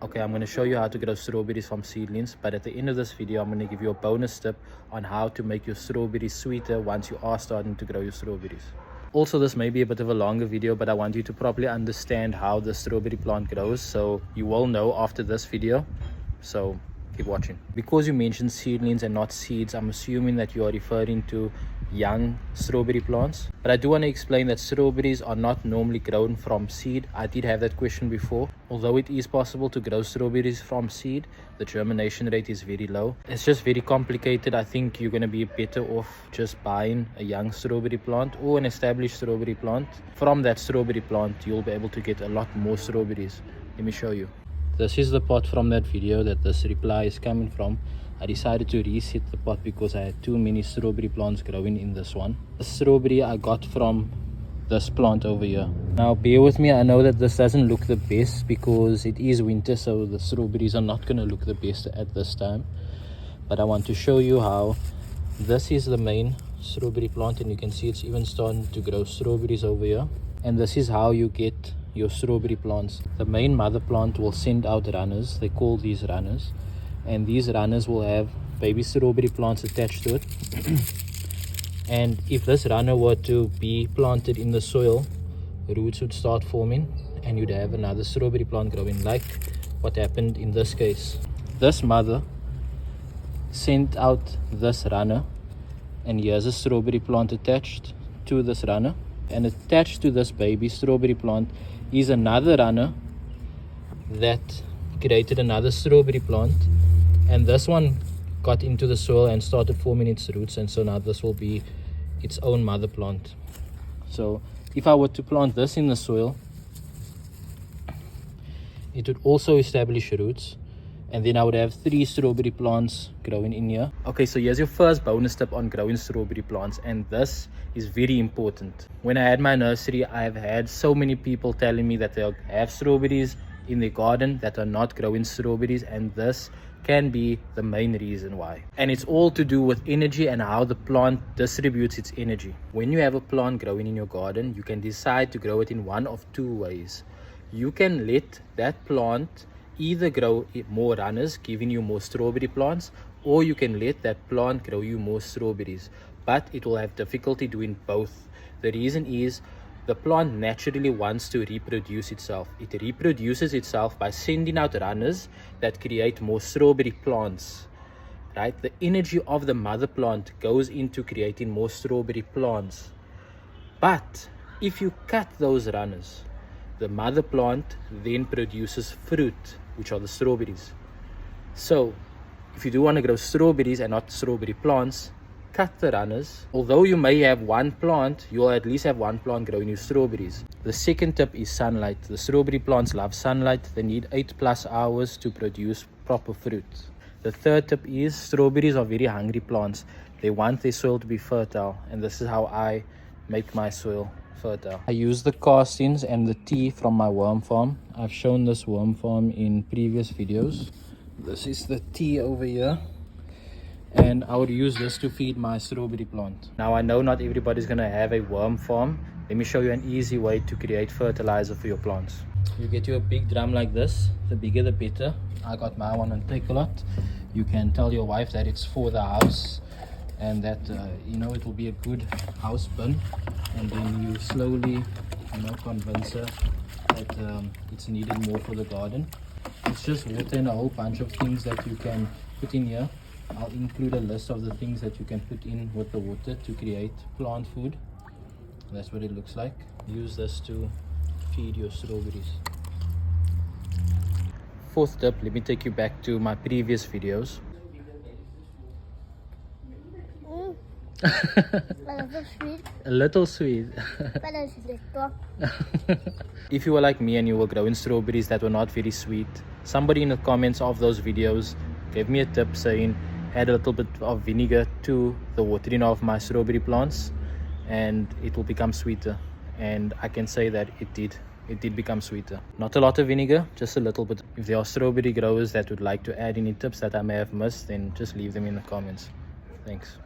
Okay, I'm going to show you how to grow strawberries from seedlings, but at the end of this video I'm going to give you a bonus tip on how to make your strawberries sweeter once you are starting to grow your strawberries. Also, this may be a bit of a longer video, but I want you to properly understand how the strawberry plant grows, so you will know after this video. So keep watching. Because you mentioned seedlings and not seeds, I'm assuming that you are referring to young strawberry plants. But I do want to explain that strawberries are not normally grown from seed. I did have that question before. Although it is possible to grow strawberries from seed, the germination rate is very low. It's just very complicated. I think you're going to be better off just buying a young strawberry plant or an established strawberry plant. From that strawberry plant, you'll be able to get a lot more strawberries. Let me show you. This is the pot from that video that this reply is coming from. I decided to reset the pot because I had too many strawberry plants growing in this one. The strawberry I got from this plant over here. Now bear with me, I know that this doesn't look the best because it is winter, so the strawberries are not going to look the best at this time. But I want to show you how this is the main strawberry plant, and you can see it's even starting to grow strawberries over here. And this is how you get your strawberry plants. The main mother plant will send out runners. They call these runners, and these runners will have baby strawberry plants attached to it. And if this runner were to be planted in the soil, roots would start forming and you'd have another strawberry plant growing, like what happened in this case. This mother sent out this runner, and here's a strawberry plant attached to this runner, and attached to this baby strawberry plant is another runner that created another strawberry plant, and this one got into the soil and started forming its roots, and so now this will be its own mother plant. So if I were to plant this in the soil, it would also establish roots, and then I would have 3 strawberry plants growing in here. Okay, so here's your first bonus tip on growing strawberry plants, and this is very important. When I had my nursery, I have had so many people telling me that they have strawberries in their garden that are not growing strawberries, and this can be the main reason why. And it's all to do with energy and how the plant distributes its energy. When you have a plant growing in your garden, you can decide to grow it in one of 2 ways. You can let that plant either grow more runners, giving you more strawberry plants, or you can let that plant grow you more strawberries, but it will have difficulty doing both. The reason is the plant naturally wants to reproduce itself. It reproduces itself by sending out runners that create more strawberry plants, right? The energy of the mother plant goes into creating more strawberry plants. But if you cut those runners, the mother plant then produces fruit, which are the strawberries. So if you do want to grow strawberries and not strawberry plants, cut the runners. Although you may have one plant, you'll at least have one plant growing your strawberries. The second tip is sunlight. The strawberry plants love sunlight. They need 8+ hours to produce proper fruit. The third tip is strawberries are very hungry plants. They want their soil to be fertile, and this is how I make my soil fertile. I use the castings and the tea from my worm farm. I've shown this worm farm in previous videos. This is the tea over here, and I would use this to feed my strawberry plant. Now I know not everybody's gonna have a worm farm. Let me show you an easy way to create fertilizer for your plants. You get you a big drum like this. The bigger the better. I got my one on Takealot. You can tell your wife that it's for the house, and that it will be a good house bin, and then you slowly convince her that it's needed more for the garden. It's just water and a whole bunch of things that you can put in here. I'll include a list of the things that you can put in with the water to create plant food. That's what it looks like. Use this to feed your strawberries. Fourth tip, let me take you back to my previous videos. A little sweet. If you were like me and you were growing strawberries that were not very sweet, somebody in the comments of those videos gave me a tip saying add a little bit of vinegar to the watering of my strawberry plants and it will become sweeter. And I can say that it did become sweeter. Not a lot of vinegar, just a little bit. If there are strawberry growers that would like to add any tips that I may have missed, then just leave them in the comments. Thanks.